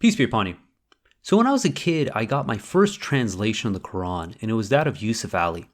Peace be upon you. So when I was a kid, I got my first translation of the Quran, and it was that of Yusuf Ali.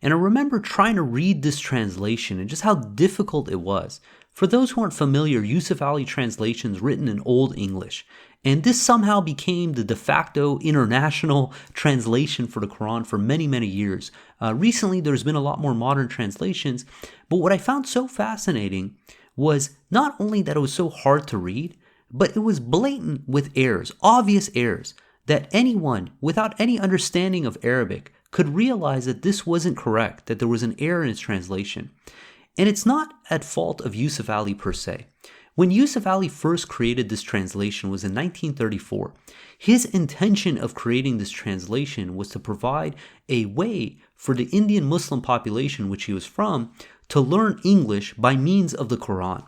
And I remember trying to read this translation and just how difficult it was. For those who aren't familiar, Yusuf Ali translations written in Old English. And this somehow became the de facto international translation for the Quran for many, many years. Recently, there's been a lot more modern translations. But what I found so fascinating was not only that it was so hard to read, but it was blatant with errors, obvious errors, that anyone without any understanding of Arabic could realize that this wasn't correct, that there was an error in its translation. And it's not at fault of Yusuf Ali per se. When Yusuf Ali first created this translation was in 1934. His intention of creating this translation was to provide a way for the Indian Muslim population, which he was from, to learn English by means of the Quran.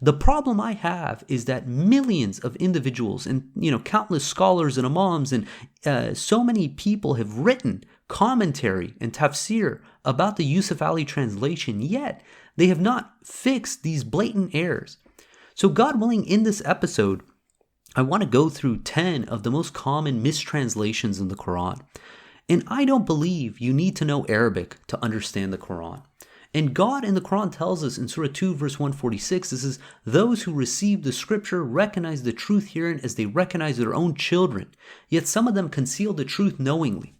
The problem I have is that millions of individuals and countless scholars and imams and so many people have written commentary and tafsir about the Yusuf Ali translation, yet they have not fixed these blatant errors. So God willing, in this episode, I want to go through 10 of the most common mistranslations in the Quran. And I don't believe you need to know Arabic to understand the Quran. And God in the Quran tells us in Surah 2 verse 146, this is, those who receive the scripture recognize the truth herein as they recognize their own children, yet some of them conceal the truth knowingly.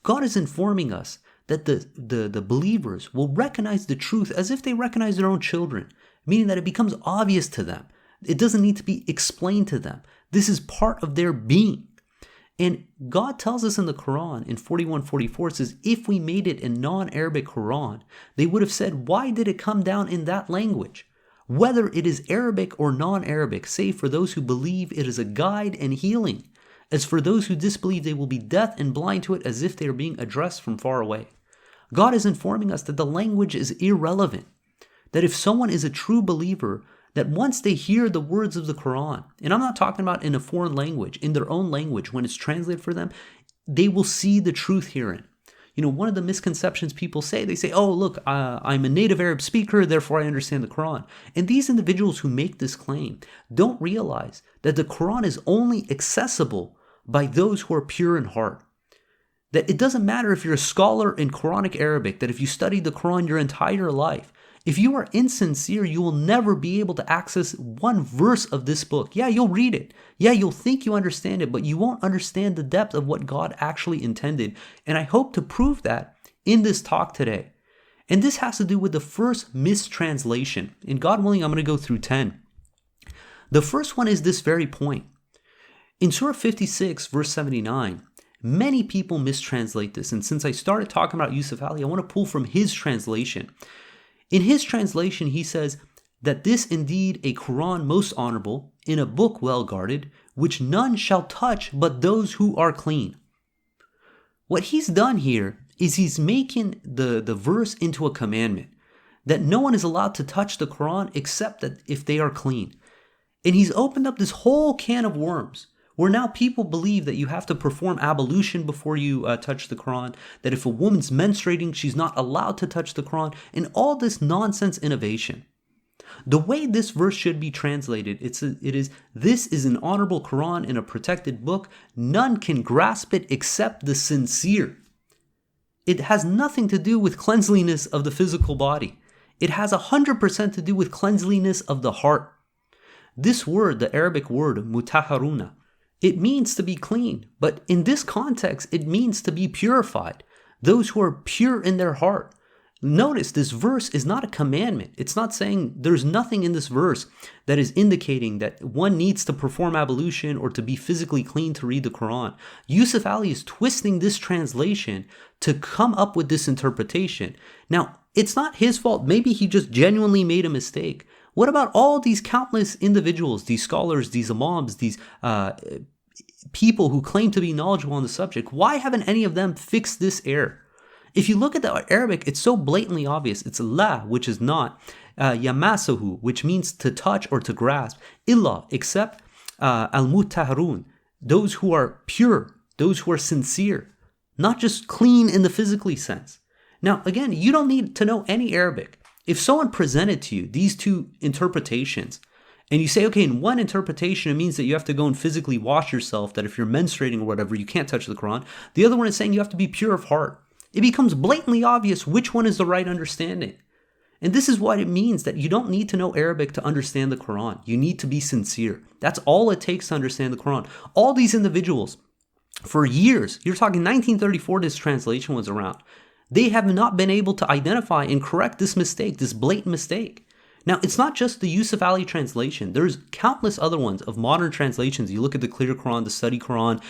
God is informing us that the believers will recognize the truth as if they recognize their own children, meaning that it becomes obvious to them. It doesn't need to be explained to them. This is part of their being. And God tells us in the Quran in 41:44, it says, if we made it a non-Arabic Quran, they would have said, why did it come down in that language? Whether it is Arabic or non-Arabic, save for those who believe it is a guide and healing. As for those who disbelieve, they will be deaf and blind to it as if they are being addressed from far away. God is informing us that the language is irrelevant. That if someone is a true believer, that once they hear the words of the Quran, and I'm not talking about in a foreign language, in their own language, when it's translated for them, they will see the truth herein. One of the misconceptions people say, they say, oh, look, I'm a native Arab speaker, therefore I understand the Quran. And these individuals who make this claim don't realize that the Quran is only accessible by those who are pure in heart. That it doesn't matter if you're a scholar in Quranic Arabic, that if you studied the Quran your entire life, if you are insincere, you will never be able to access one verse of this book. Yeah, you'll read it. Yeah, you'll think you understand it, but you won't understand the depth of what God actually intended. And I hope to prove that in this talk today. And this has to do with the first mistranslation. And God willing, I'm going to go through 10. The first one is this very point. In Surah 56, verse 79, many people mistranslate this. And since I started talking about Yusuf Ali, I want to pull from his translation. In his translation, he says that this indeed a Quran most honorable, in a book well guarded, which none shall touch but those who are clean. What he's done here is he's making the verse into a commandment, that no one is allowed to touch the Quran except that if they are clean. And he's opened up this whole can of worms, where now people believe that you have to perform ablution before you touch the Quran, that if a woman's menstruating, she's not allowed to touch the Quran, and all this nonsense innovation. The way this verse should be translated, this is an honorable Quran in a protected book. None can grasp it except the sincere. It has nothing to do with cleanliness of the physical body. It has 100% to do with cleanliness of the heart. This word, the Arabic word, mutaharuna, it means to be clean, but in this context, it means to be purified. Those who are pure in their heart. Notice this verse is not a commandment. It's not saying, there's nothing in this verse that is indicating that one needs to perform ablution or to be physically clean to read the Quran. Yusuf Ali is twisting this translation to come up with this interpretation. Now, it's not his fault. Maybe he just genuinely made a mistake. What about all these countless individuals, these scholars, these imams, these people who claim to be knowledgeable on the subject? Why haven't any of them fixed this error? If you look at the Arabic, it's so blatantly obvious. It's la, which is not, yamasahu, which means to touch or to grasp, illa, except al-mutaharun, those who are pure, those who are sincere, not just clean in the physically sense. Now, again, you don't need to know any Arabic. If someone presented to you these two interpretations And you say, okay, in one interpretation, it means that you have to go and physically wash yourself, that if you're menstruating or whatever, you can't touch the Quran. The other one is saying you have to be pure of heart. It becomes blatantly obvious which one is the right understanding. And this is what it means that you don't need to know Arabic to understand the Quran. You need to be sincere. That's all it takes to understand the Quran. All these individuals, for years, you're talking 1934, this translation was around, they have not been able to identify and correct this mistake, this blatant mistake. Now, it's not just the Yusuf Ali translation. There's countless other ones of modern translations. You look at the Clear Quran, the Study Quran,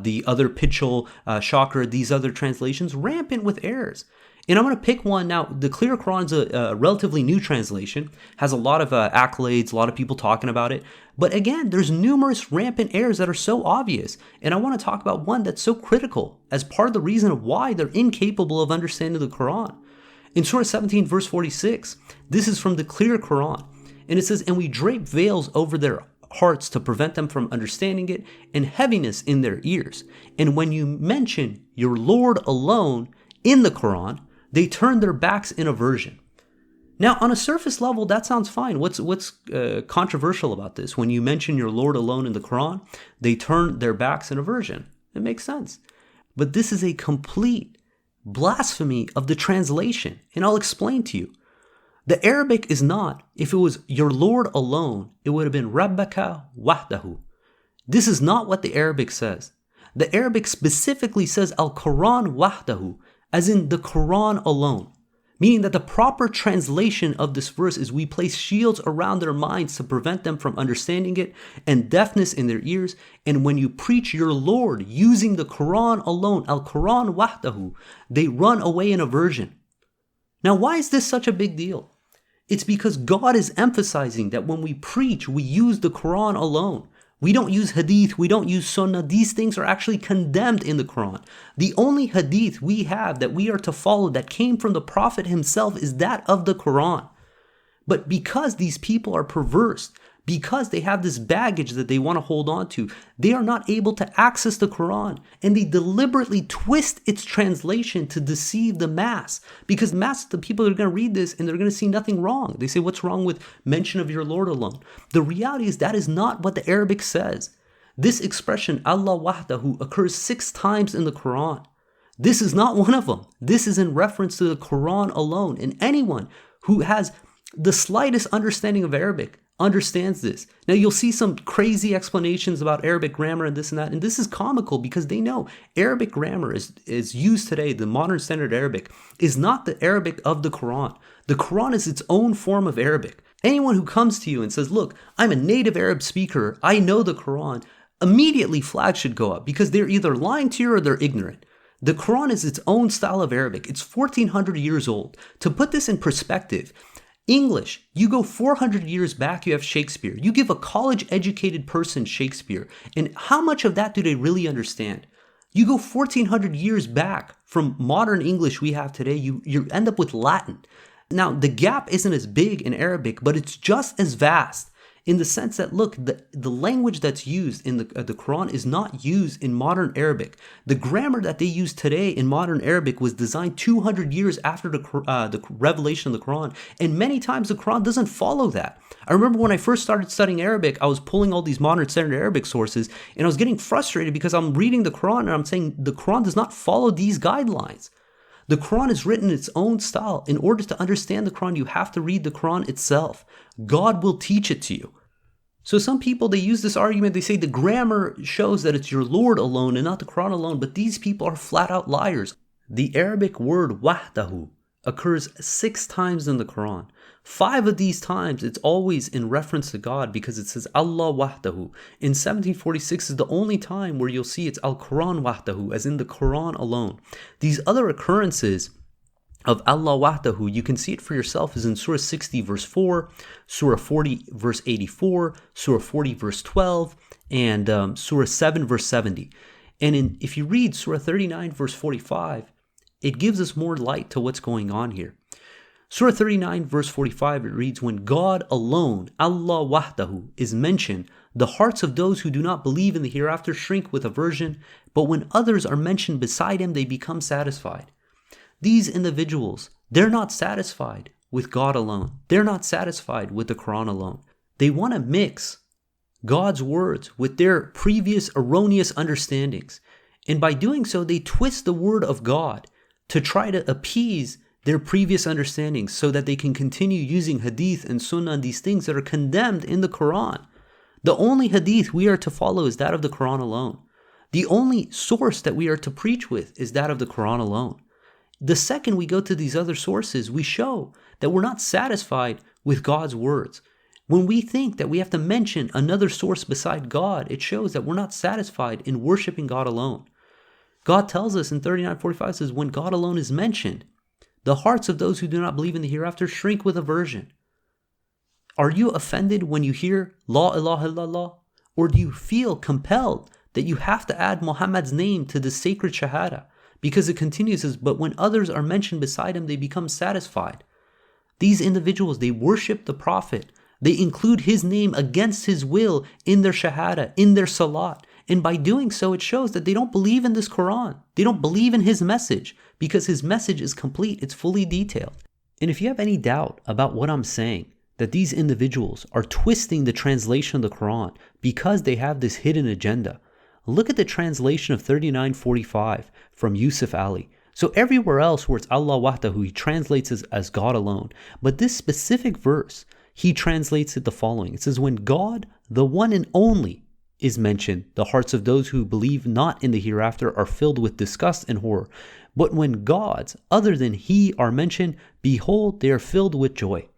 the other Pitchell, Shocker, these other translations, rampant with errors. And I'm going to pick one now. The Clear Quran is a relatively new translation, has a lot of accolades, a lot of people talking about it. But again, there's numerous rampant errors that are so obvious. And I want to talk about one that's so critical as part of the reason of why they're incapable of understanding the Quran. In Surah 17, verse 46, this is from the Clear Quran. And it says, "And we drape veils over their hearts to prevent them from understanding it, and heaviness in their ears. And when you mention your Lord alone in the Quran, they turn their backs in aversion." Now, on a surface level, that sounds fine. What's controversial about this? When you mention your Lord alone in the Quran, they turn their backs in aversion. It makes sense. But this is a complete blasphemy of the translation, and I'll explain to you. The Arabic is not, if it was your Lord alone, it would have been Rabbaka wahdahu. This is not what the Arabic says. The Arabic specifically says Al-Quran wahdahu, as in the Quran alone. Meaning that the proper translation of this verse is we place shields around their minds to prevent them from understanding it, and deafness in their ears. And when you preach your Lord using the Quran alone, Al-Quran wahdahu, they run away in aversion. Now, why is this such a big deal? It's because God is emphasizing that when we preach, we use the Quran alone. We don't use hadith, we don't use sunnah. These things are actually condemned in the Quran. The only hadith we have that we are to follow that came from the Prophet himself is that of the Quran. But because these people are perverse, because they have this baggage that they want to hold on to, they are not able to access the Quran, and they deliberately twist its translation to deceive the mass. Because the people are going to read this and they're going to see nothing wrong. They say, what's wrong with mention of your Lord alone? The reality is that is not what the Arabic says. This expression, Allah wahdahu, occurs 6 times in the Quran. This is not one of them. This is in reference to the Quran alone. And anyone who has the slightest understanding of Arabic understands this. Now, you'll see some crazy explanations about Arabic grammar and this and that, and this is comical because they know Arabic grammar is used today. The modern standard Arabic is not the Arabic of the Quran. The Quran is its own form of Arabic. Anyone who comes to you and says, look, I'm a native Arab speaker, I know the Quran, immediately flags should go up because they're either lying to you or they're ignorant. The Quran is its own style of Arabic. It's 1400 years old. To put this in perspective, English, you go 400 years back, you have Shakespeare. You give a college-educated person Shakespeare, and how much of that do they really understand? You go 1400 years back from modern English we have today, you end up with Latin. Now, the gap isn't as big in Arabic, but it's just as vast in the sense that, look, the language that's used in the Quran is not used in modern Arabic. The grammar that they use today in modern Arabic was designed 200 years after the revelation of the Quran, and many times the Quran doesn't follow that. I remember when I first started studying Arabic, I was pulling all these modern standard Arabic sources, and I was getting frustrated because I'm reading the Quran and I'm saying the Quran does not follow these guidelines. The Quran is written in its own style. In order to understand the Quran, you have to read the Quran itself. God will teach it to you. So some people, they use this argument, they say the grammar shows that it's your Lord alone and not the Quran alone, but these people are flat out liars. The Arabic word wahdahu occurs 6 times in the Quran. 5 of these times, it's always in reference to God because it says Allah wahdahu. In 1746 is the only time where you'll see it's Al-Quran wahdahu, as in the Quran alone. These other occurrences of Allah wahdahu, you can see it for yourself, is in Surah 60 verse 4, Surah 40 verse 84, Surah 40 verse 12, and Surah 7 verse 70. And if you read Surah 39 verse 45, it gives us more light to what's going on here. Surah 39 verse 45, it reads, when God alone, Allah wahdahu, is mentioned, the hearts of those who do not believe in the hereafter shrink with aversion, but when others are mentioned beside him, they become satisfied. These individuals, they're not satisfied with God alone. They're not satisfied with the Quran alone. They want to mix God's words with their previous erroneous understandings. And by doing so, they twist the word of God to try to appease their previous understandings so that they can continue using hadith and sunnah and these things that are condemned in the Quran. The only hadith we are to follow is that of the Quran alone. The only source that we are to preach with is that of the Quran alone. The second we go to these other sources, we show that we're not satisfied with God's words. When we think that we have to mention another source beside God, it shows that we're not satisfied in worshiping God alone. God tells us in 39:45 says, when God alone is mentioned, the hearts of those who do not believe in the hereafter shrink with aversion. Are you offended when you hear La ilaha illallah? Or do you feel compelled that you have to add Muhammad's name to the sacred shahada? Because it continues as, but when others are mentioned beside him, they become satisfied. These individuals, they worship the Prophet. They include his name against his will in their shahada, in their salat. And by doing so, it shows that they don't believe in this Quran. They don't believe in his message because his message is complete. It's fully detailed. And if you have any doubt about what I'm saying, that these individuals are twisting the translation of the Quran because they have this hidden agenda, look at the translation of 39:45 from Yusuf Ali. So everywhere else where it's Allah Wahdahu, he translates it as God alone. But this specific verse, he translates it the following. It says, when God, the one and only, is mentioned, the hearts of those who believe not in the hereafter are filled with disgust and horror. But when gods other than he are mentioned, behold, they are filled with joy.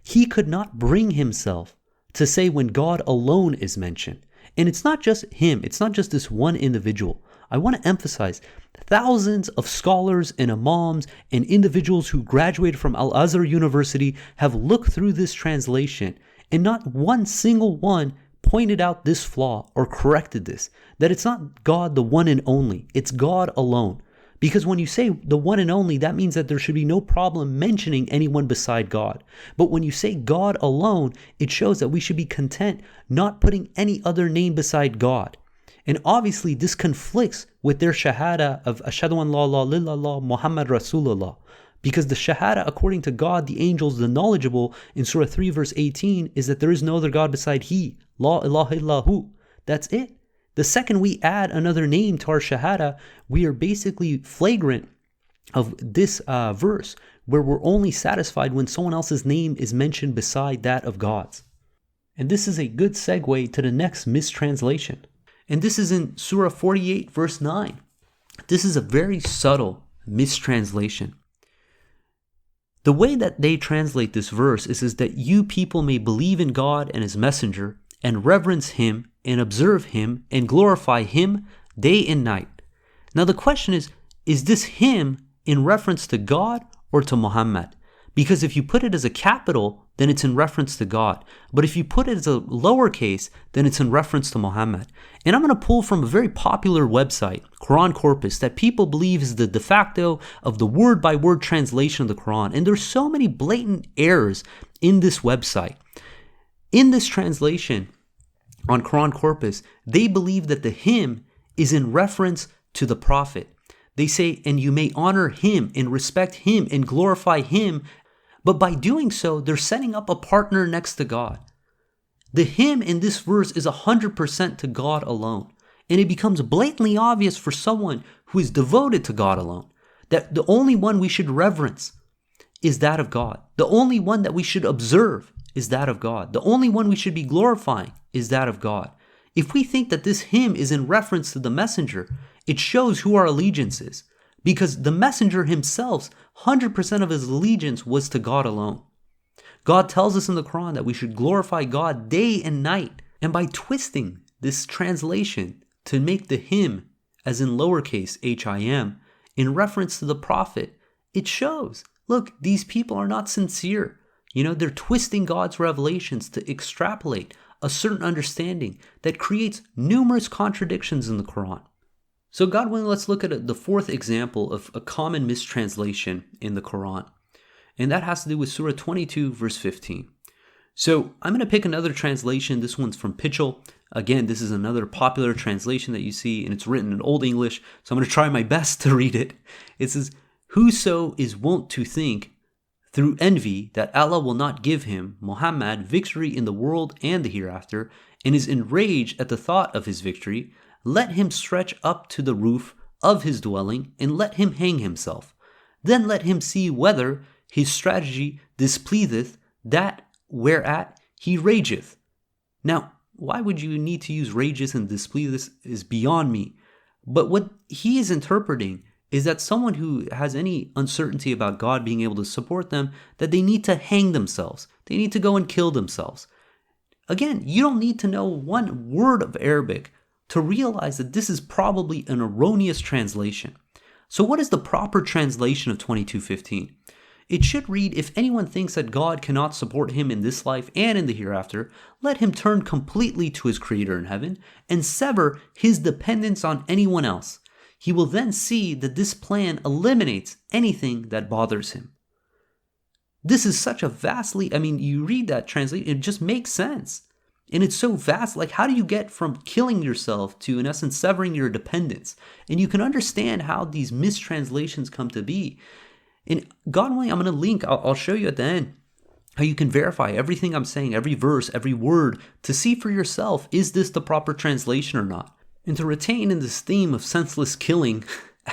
He could not bring himself to say when God alone is mentioned. And it's not just him. It's not just this one individual. I want to emphasize thousands of scholars and imams and individuals who graduated from Al-Azhar University have looked through this translation, and not one single one pointed out this flaw or corrected this, that it's not God the one and only, it's God alone. Because when you say the one and only, that means that there should be no problem mentioning anyone beside God. But when you say God alone, it shows that we should be content not putting any other name beside God. And obviously this conflicts with their shahada of Ashhadu an la ilaha illallah Muhammad Rasulullah. Because the shahada, according to God, the angels, the knowledgeable, in Surah 3 verse 18, is that there is no other God beside He. La ilaha illahu. That's it. The second we add another name to our shahada, we are basically flagrant of this verse, where we're only satisfied when someone else's name is mentioned beside that of God's. And this is a good segue to the next mistranslation. And this is in Surah 48 verse 9. This is a very subtle mistranslation. The way that they translate this verse is that you people may believe in God and His messenger and reverence Him and observe Him and glorify Him day and night. Now the question is this Him in reference to God or to Muhammad? Because if you put it as a capital, then it's in reference to God. But if you put it as a lowercase, then it's in reference to Muhammad. And I'm going to pull from a very popular website, Quran Corpus, that people believe is the de facto of the word-by-word translation of the Quran. And there's so many blatant errors in this website. In this translation on Quran Corpus, they believe that the him is in reference to the Prophet. They say, and you may honor him and respect him and glorify him. But by doing so, they're setting up a partner next to God. The him in this verse is 100% to God alone. And it becomes blatantly obvious for someone who is devoted to God alone that the only one we should reverence is that of God. The only one that we should observe is that of God. The only one we should be glorifying is that of God. If we think that this him is in reference to the messenger, it shows who our allegiance is. Because the messenger himself, 100% of his allegiance was to God alone. God tells us in the Quran that we should glorify God day and night. And by twisting this translation to make the him, as in lowercase him, in reference to the Prophet, it shows, look, these people are not sincere. They're twisting God's revelations to extrapolate a certain understanding that creates numerous contradictions in the Quran. So God willing, let's look at the fourth example of a common mistranslation in the Quran. And that has to do with Surah 22, verse 15. So I'm going to pick another translation. This one's from Pitchell. Again, this is another popular translation that you see, and it's written in Old English. So I'm going to try my best to read it. It says, whoso is wont to think through envy that Allah will not give him, Muhammad, victory in the world and the hereafter, and is enraged at the thought of his victory, let him stretch up to the roof of his dwelling and let him hang himself. Then let him see whether his strategy displeaseth that whereat he rageth. Now, why would you need to use rages and displeaseth is beyond me. But what he is interpreting is that someone who has any uncertainty about God being able to support them, that they need to hang themselves. They need to go and kill themselves. Again, you don't need to know one word of Arabic to realize that this is probably an erroneous translation. So what is the proper translation of 22:15? It should read, if anyone thinks that God cannot support him in this life and in the hereafter, let him turn completely to his Creator in heaven and sever his dependence on anyone else. He will then see that this plan eliminates anything that bothers him. This is such a you read that translation, it just makes sense. And it's so vast, like how do you get from killing yourself to, in essence, severing your dependence? And you can understand how these mistranslations come to be. And God willing, I'm going to link, I'll show you at the end, how you can verify everything I'm saying, every verse, every word, to see for yourself, is this the proper translation or not? And to retain in this theme of senseless killing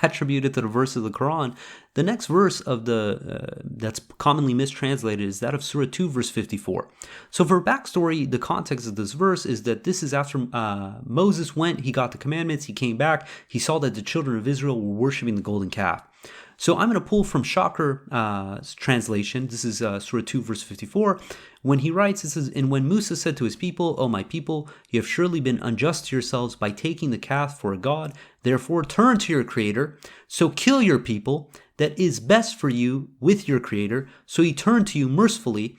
attributed to the verse of the Quran, the next verse of that's commonly mistranslated is that of Surah 2, verse 54. So for backstory, the context of this verse is that this is after Moses went, he got the commandments, he came back, he saw that the children of Israel were worshiping the golden calf. So I'm going to pull from Shakar's translation. This is Surah 2, verse 54. When he writes, it says, "And when Musa said to his people, O my people, you have surely been unjust to yourselves by taking the calf for a god. Therefore turn to your Creator. So kill your people. That is best for you with your Creator. So he turned to you mercifully,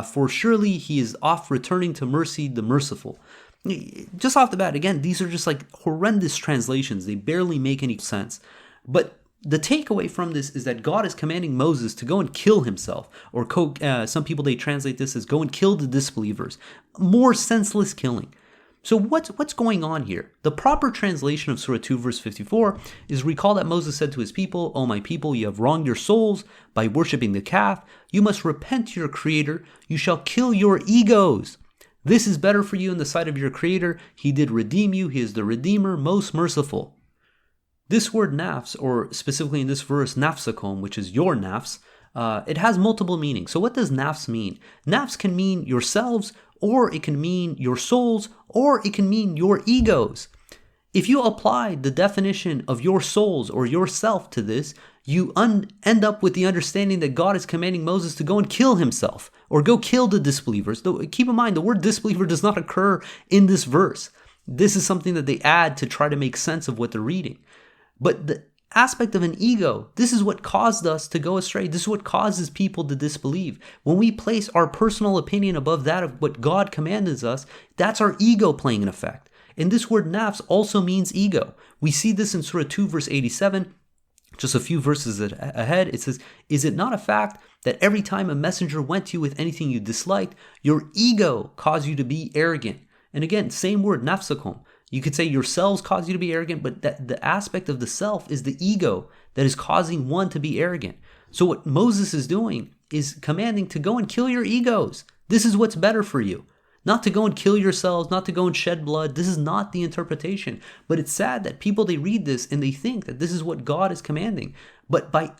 for surely he is oft returning to mercy, the merciful." Just off the bat, again, these are just like horrendous translations. They barely make any sense. But the takeaway from this is that God is commanding Moses to go and kill himself, or some people, they translate this as go and kill the disbelievers. More senseless killing. So what's going on here? The proper translation of Surah 2, verse 54 is, recall that Moses said to his people, O my people, you have wronged your souls by worshiping the calf. You must repent to your Creator. You shall kill your egos. This is better for you in the sight of your Creator. He did redeem you. He is the Redeemer, most merciful. This word nafs, or specifically in this verse, nafsakum, which is your nafs, it has multiple meanings. So what does nafs mean? Nafs can mean yourselves, or it can mean your souls, or it can mean your egos. If you apply the definition of your souls or yourself to this, you end up with the understanding that God is commanding Moses to go and kill himself, or go kill the disbelievers. Keep in mind, the word disbeliever does not occur in this verse. This is something that they add to try to make sense of what they're reading. But the aspect of an ego, this is what caused us to go astray. This is what causes people to disbelieve. When we place our personal opinion above that of what God commands us, that's our ego playing an effect. And this word nafs also means ego. We see this in Surah 2, verse 87. Just a few verses ahead, it says, "Is it not a fact that every time a messenger went to you with anything you disliked, your ego caused you to be arrogant?" And again, same word, nafsakum. You could say yourselves cause you to be arrogant, but that the aspect of the self is the ego that is causing one to be arrogant. So what Moses is doing is commanding to go and kill your egos. This is what's better for you. Not to go and kill yourselves, not to go and shed blood. This is not the interpretation. But it's sad that people, they read this and they think that this is what God is commanding. But by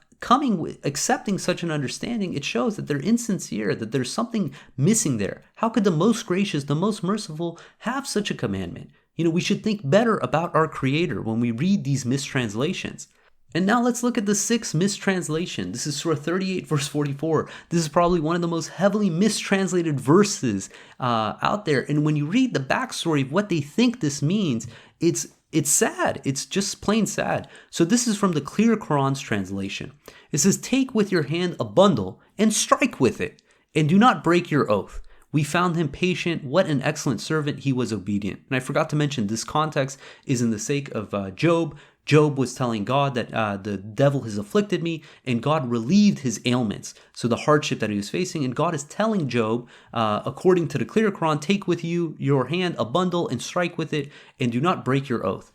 accepting such an understanding, it shows that they're insincere, that there's something missing there. How could the most gracious, the most merciful have such a commandment? We should think better about our Creator when we read these mistranslations. And now let's look at the sixth mistranslation. This is Surah 38, verse 44. This is probably one of the most heavily mistranslated verses out there. And when you read the backstory of what they think this means, it's sad. It's just plain sad. So this is from the Clear Quran's translation. It says, "Take with your hand a bundle and strike with it, and do not break your oath. We found him patient. What an excellent servant. He was obedient." And I forgot to mention, this context is in the sake of Job. Job was telling God that the devil has afflicted me, and God relieved his ailments. So the hardship that he was facing, and God is telling Job, according to the Clear Quran, take with you your hand a bundle and strike with it, and do not break your oath.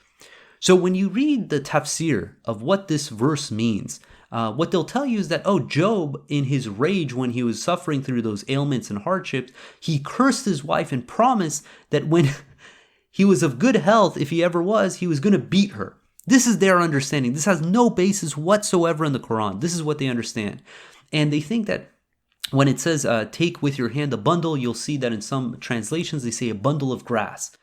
So when you read the tafsir of what this verse means, what they'll tell you is that, oh, Job, in his rage when he was suffering through those ailments and hardships, he cursed his wife and promised that when he was of good health, if he ever was, he was going to beat her. This is their understanding. This has no basis whatsoever in the Quran. This is what they understand. And they think that when it says, take with your hand a bundle, you'll see that in some translations they say a bundle of grass.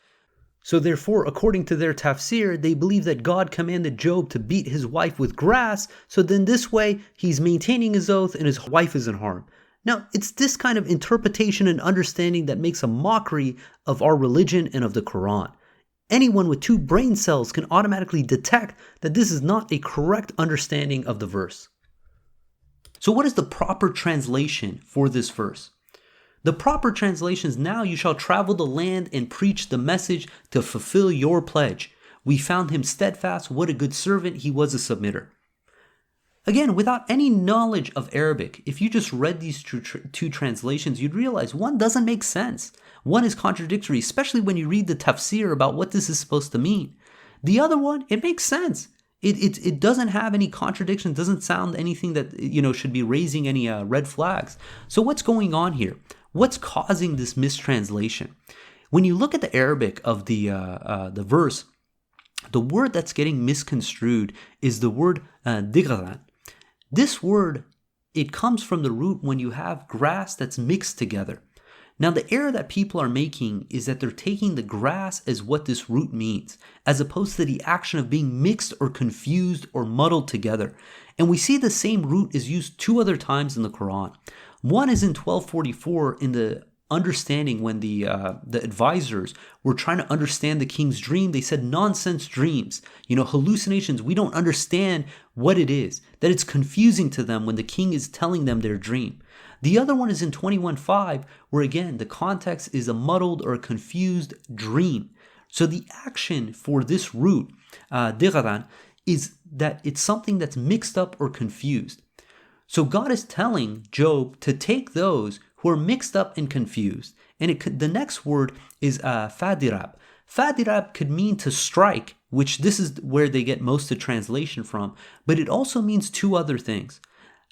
So therefore, according to their tafsir, they believe that God commanded Job to beat his wife with grass, so then this way he's maintaining his oath and his wife isn't harmed. Now, it's this kind of interpretation and understanding that makes a mockery of our religion and of the Quran. Anyone with 2 brain cells can automatically detect that this is not a correct understanding of the verse. So what is the proper translation for this verse? The proper translation is, now you shall travel the land and preach the message to fulfill your pledge. We found him steadfast. What a good servant. He was a submitter. Again, without any knowledge of Arabic, if you just read these two translations, you'd realize one doesn't make sense. One is contradictory, especially when you read the tafsir about what this is supposed to mean. The other one, it makes sense. It doesn't have any contradiction, doesn't sound anything that should be raising any red flags. So what's going on here? What's causing this mistranslation? When you look at the Arabic of the verse, the word that's getting misconstrued is the word digran. This word, it comes from the root when you have grass that's mixed together. Now, the error that people are making is that they're taking the grass as what this root means, as opposed to the action of being mixed or confused or muddled together. And we see the same root is used 2 other times in the Quran. One is in 1244 in the understanding when the advisors were trying to understand the king's dream. They said nonsense dreams, hallucinations. We don't understand what it is, that it's confusing to them when the king is telling them their dream. The other one is in 21:5, where again, the context is a muddled or a confused dream. So the action for this root, digharan, is that it's something that's mixed up or confused. So God is telling Job to take those who are mixed up and confused. And the next word is fadirab. Fadirab could mean to strike, which this is where they get most of the translation from, but it also means 2 other things.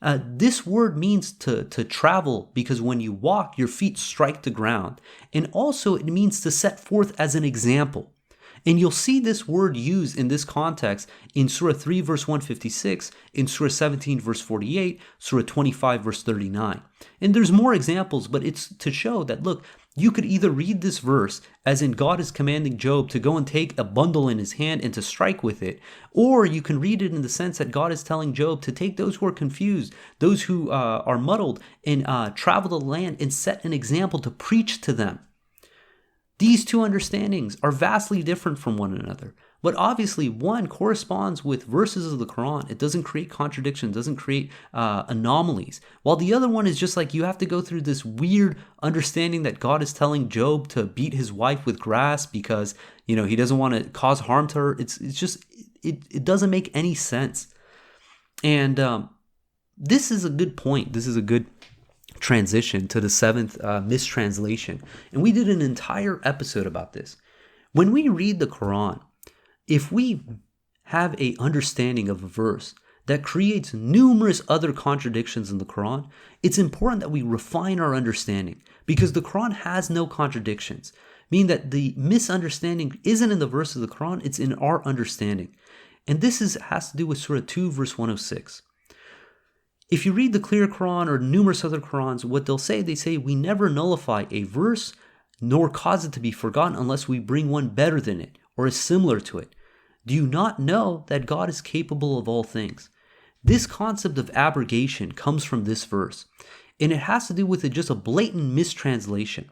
This word means to travel, because when you walk, your feet strike the ground. And also it means to set forth as an example. And you'll see this word used in this context in Surah 3 verse 156, in Surah 17 verse 48, Surah 25 verse 39. And there's more examples, but it's to show that, look, you could either read this verse as in God is commanding Job to go and take a bundle in his hand and to strike with it, or you can read it in the sense that God is telling Job to take those who are confused, those who are muddled, and travel the land and set an example to preach to them. These 2 understandings are vastly different from one another, but obviously one corresponds with verses of the Quran. It doesn't create contradiction, doesn't create anomalies, while the other one is just like you have to go through this weird understanding that God is telling Job to beat his wife with grass because he doesn't want to cause harm to her. It's just it doesn't make any sense. And this is a good point. This is a good transition to the 7th mistranslation. And we did an entire episode about this. When we read the Quran, if we have a understanding of a verse that creates numerous other contradictions in the Quran, it's important that we refine our understanding, because the Quran has no contradictions, meaning that the misunderstanding isn't in the verse of the Quran, it's in our understanding. And this has to do with Surah 2 verse 106. If you read the clear Quran or numerous other Qurans, what they say, we never nullify a verse nor cause it to be forgotten unless we bring one better than it or is similar to it. Do you not know that God is capable of all things? This concept of abrogation comes from this verse, and it has to do with just a blatant mistranslation.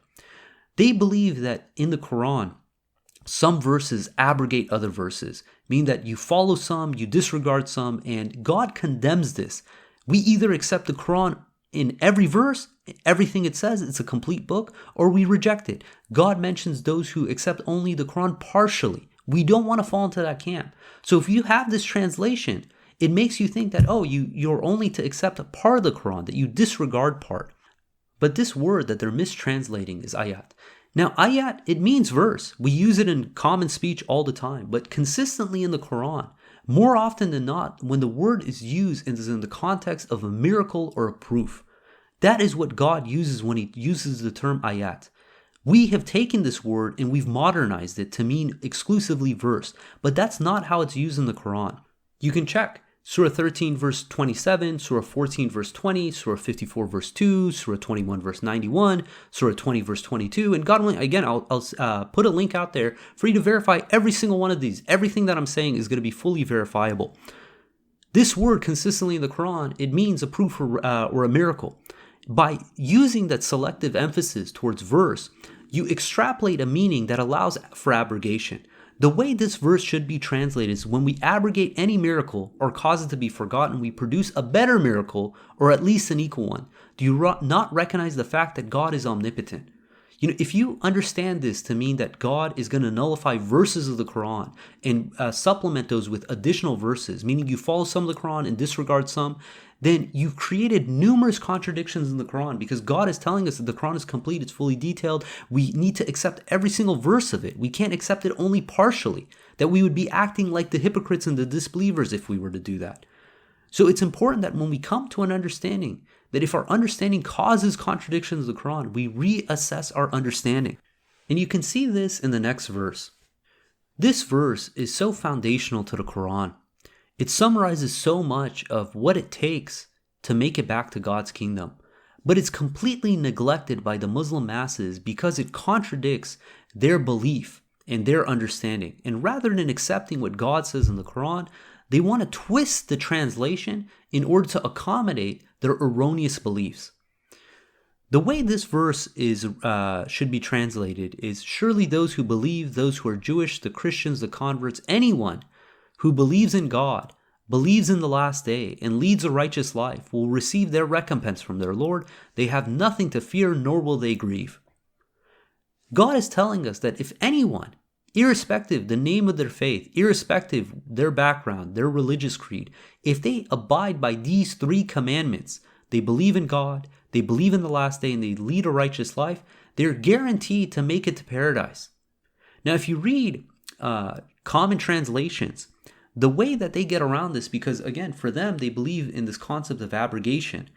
They believe that in the Quran, some verses abrogate other verses, meaning that you follow some, you disregard some, and God condemns this. We either accept the Quran in every verse, everything it says, it's a complete book, or we reject it. God mentions those who accept only the Quran partially. We don't want to fall into that camp. So if you have this translation, it makes you think that, you're only to accept a part of the Quran, that you disregard part. But this word that they're mistranslating is ayat. Now, ayat, it means verse. We use it in common speech all the time, but consistently in the Quran, More often than not, when the word is used, it is in the context of a miracle or a proof. That is what God uses when he uses the term ayat. We have taken this word and we've modernized it to mean exclusively verse, but that's not how it's used in the Quran. You can check. Surah 13 verse 27, Surah 14 verse 20, Surah 54 verse 2, Surah 21 verse 91, Surah 20 verse 22, and God willing, again, I'll put a link out there for you to verify every single one of these. Everything that I'm saying is going to be fully verifiable. This word consistently in the Quran, it means a proof or a miracle. By using that selective emphasis towards verse, you extrapolate a meaning that allows for abrogation. The way this verse should be translated is when we abrogate any miracle or cause it to be forgotten, we produce a better miracle or at least an equal one. Do you not recognize the fact that God is omnipotent? If you understand this to mean that God is going to nullify verses of the Quran and supplement those with additional verses, meaning you follow some of the Quran and disregard some, then you've created numerous contradictions in the Quran, because God is telling us that the Quran is complete, it's fully detailed. We need to accept every single verse of it. We can't accept it only partially, that we would be acting like the hypocrites and the disbelievers if we were to do that. So it's important that when we come to an understanding, that if our understanding causes contradictions of the Quran, we reassess our understanding. And you can see this in the next verse. This verse is so foundational to the Quran. It summarizes so much of what it takes to make it back to God's kingdom. But it's completely neglected by the Muslim masses because it contradicts their belief and their understanding. And rather than accepting what God says in the Quran, they want to twist the translation in order to accommodate their erroneous beliefs. The way this verse should be translated is, surely those who believe, those who are Jewish, the Christians, the converts, anyone who believes in God, believes in the last day, and leads a righteous life will receive their recompense from their Lord. They have nothing to fear, nor will they grieve. God is telling us that if anyone, irrespective the name of their faith, irrespective their background, their religious creed, if they abide by these 3 commandments, they believe in God, they believe in the last day, and they lead a righteous life, they're guaranteed to make it to paradise. Now, if you read common translations, the way that they get around this, because again, for them, they believe in this concept of abrogation.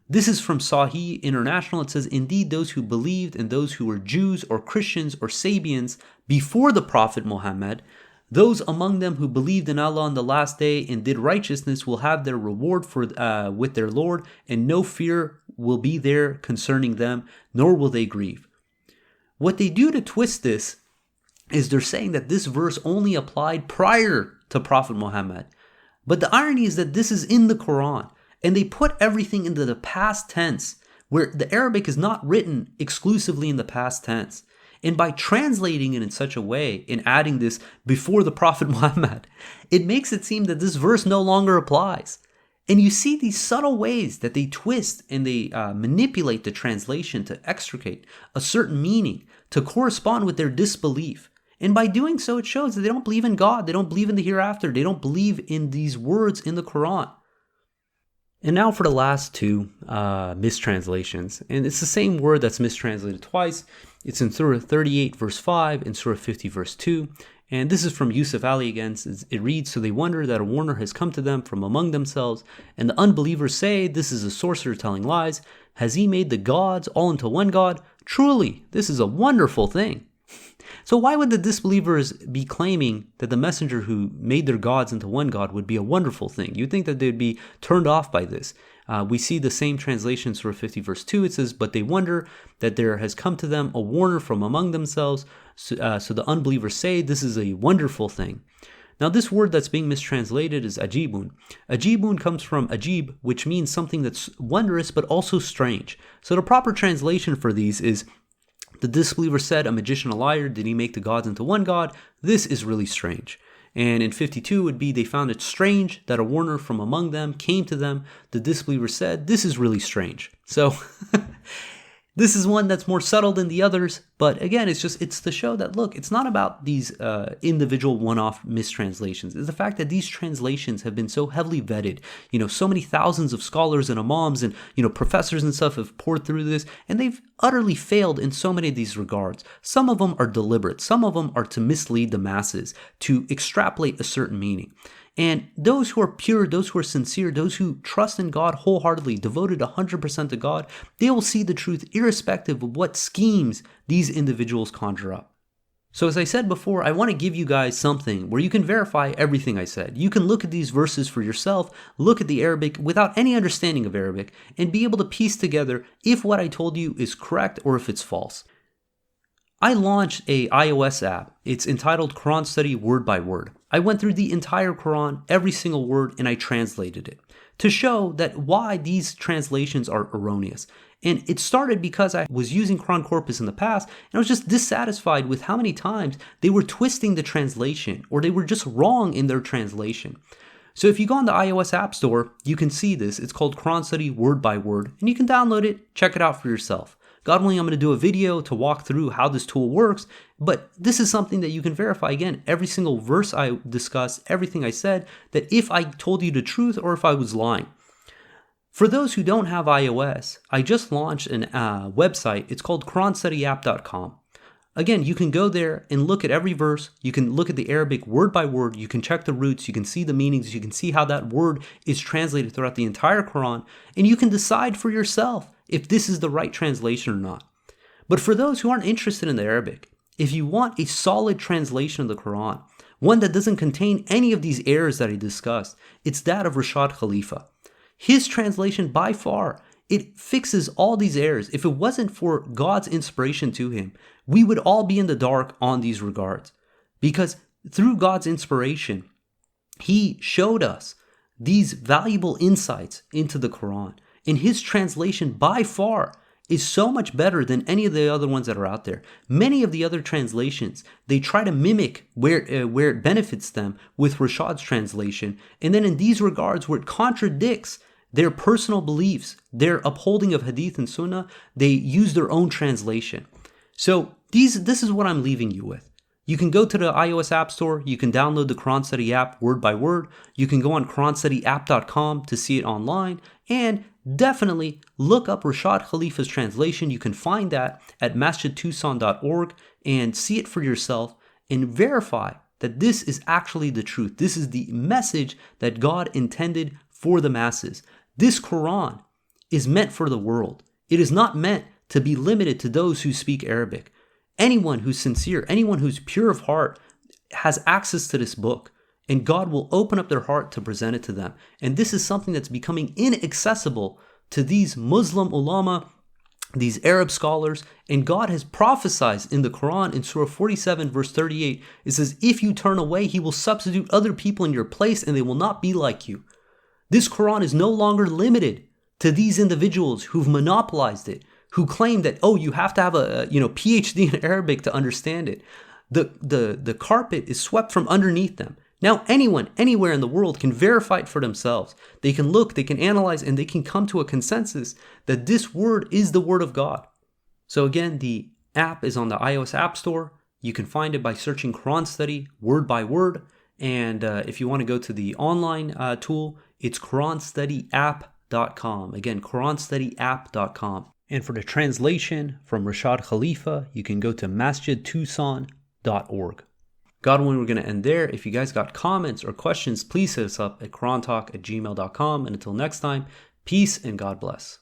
This is from Sahih International. It says, indeed, those who believed and those who were Jews or Christians or Sabians before the Prophet Muhammad, those among them who believed in Allah on the last day and did righteousness will have their reward with their Lord, and no fear will be there concerning them, nor will they grieve. What they do to twist this is they're saying that this verse only applied prior to Prophet Muhammad. But the irony is that this is in the Quran, and they put everything into the past tense, where the Arabic is not written exclusively in the past tense. And by translating it in such a way and adding this before the Prophet Muhammad, it makes it seem that this verse no longer applies. And you see these subtle ways that they twist and they manipulate the translation to extricate a certain meaning to correspond with their disbelief. And by doing so, it shows that they don't believe in God, they don't believe in the hereafter, they don't believe in these words in the Quran. And now for the last 2 mistranslations. And it's the same word that's mistranslated twice. It's in Surah 38 verse 5 and Surah 50 verse 2. And this is from Yusuf Ali again. It reads, so they wonder that a warner has come to them from among themselves, and the unbelievers say, this is a sorcerer telling lies. Has he made the gods all into one God? Truly, this is a wonderful thing. So why would the disbelievers be claiming that the messenger who made their gods into one God would be a wonderful thing? You'd think that they'd be turned off by this. We see the same translation, Surah 50 verse 2. It says, but they wonder that there has come to them a warner from among themselves. So the unbelievers say, this is a wonderful thing. Now this word that's being mistranslated is ajibun. Ajibun comes from ajib, which means something that's wondrous but also strange. So the proper translation for these is, the disbeliever said, a magician, a liar, did he make the gods into one God? This is really strange. And in 52 would be, they found it strange that a warner from among them came to them. The disbeliever said, this is really strange. So this is one that's more subtle than the others, But again, it's to show that, look, it's not about these individual one-off mistranslations. It's the fact that these translations have been so heavily vetted. So many thousands of scholars and imams and, professors and stuff have poured through this, and they've utterly failed in so many of these regards. Some of them are deliberate. Some of them are to mislead the masses, to extrapolate a certain meaning. And those who are pure, those who are sincere, those who trust in God wholeheartedly, devoted 100% to God, they will see the truth irrespective of what schemes these individuals conjure up. So as I said before, I want to give you guys something where you can verify everything I said. You can look at these verses for yourself, look at the Arabic without any understanding of Arabic, and be able to piece together if what I told you is correct or if it's false. I launched a iOS app. It's entitled Quran Study Word by Word. I went through the entire Quran, every single word, and I translated it to show that why these translations are erroneous. And it started because I was using Quran Corpus in the past, and I was just dissatisfied with how many times they were twisting the translation, or they were just wrong in their translation. So if you go on the iOS App Store, you can see this. It's called Quran Study Word by Word, and you can download it, check it out for yourself. God willing, I'm going to do a video to walk through how this tool works, but this is something that you can verify. Again, every single verse I discuss, everything I said, that if I told you the truth or if I was lying. For those who don't have iOS, I just launched a website. It's called QuranStudyApp.com. Again, you can go there and look at every verse. You can look at the Arabic word by word. You can check the roots. You can see the meanings. You can see how that word is translated throughout the entire Quran. And you can decide for yourself if this is the right translation or not. But for those who aren't interested in the Arabic, if you want a solid translation of the Quran, one that doesn't contain any of these errors that I discussed, it's that of Rashad Khalifa. His translation, by far, it fixes all these errors. If it wasn't for God's inspiration to him, we would all be in the dark on these regards. Because through God's inspiration, he showed us these valuable insights into the Quran. And his translation, by far, is so much better than any of the other ones that are out there. Many of the other translations, they try to mimic where it benefits them with Rashad's translation. And then in these regards, where it contradicts their personal beliefs, their upholding of Hadith and Sunnah, they use their own translation. So this is what I'm leaving you with. You can go to the iOS App Store. You can download the Quran Study app word by word. You can go on QuranStudyApp.com to see it online. And definitely look up Rashad Khalifa's translation. You can find that at masjidtucson.org and see it for yourself and verify that this is actually the truth. This is the message that God intended for the masses. This Quran is meant for the world. It is not meant to be limited to those who speak Arabic. Anyone who's sincere, anyone who's pure of heart has access to this book, and God will open up their heart to present it to them. And this is something that's becoming inaccessible to these Muslim ulama, these Arab scholars, and God has prophesied in the Quran in Surah 47 verse 38. It says, if you turn away, he will substitute other people in your place and they will not be like you. This Quran is no longer limited to these individuals who've monopolized it, who claim that, oh, you have to have a PhD in Arabic to understand it. The carpet is swept from underneath them. Now anyone, anywhere in the world can verify it for themselves. They can look, they can analyze, and they can come to a consensus that this word is the word of God. So again, the app is on the iOS App Store. You can find it by searching Quran Study word by word. And if you want to go to the online tool, it's QuranStudyApp.com. Again, QuranStudyApp.com. And for the translation from Rashad Khalifa, you can go to masjidtucson.org. God willing, we're going to end there. If you guys got comments or questions, please hit us up at qurantalk@gmail.com. And until next time, peace and God bless.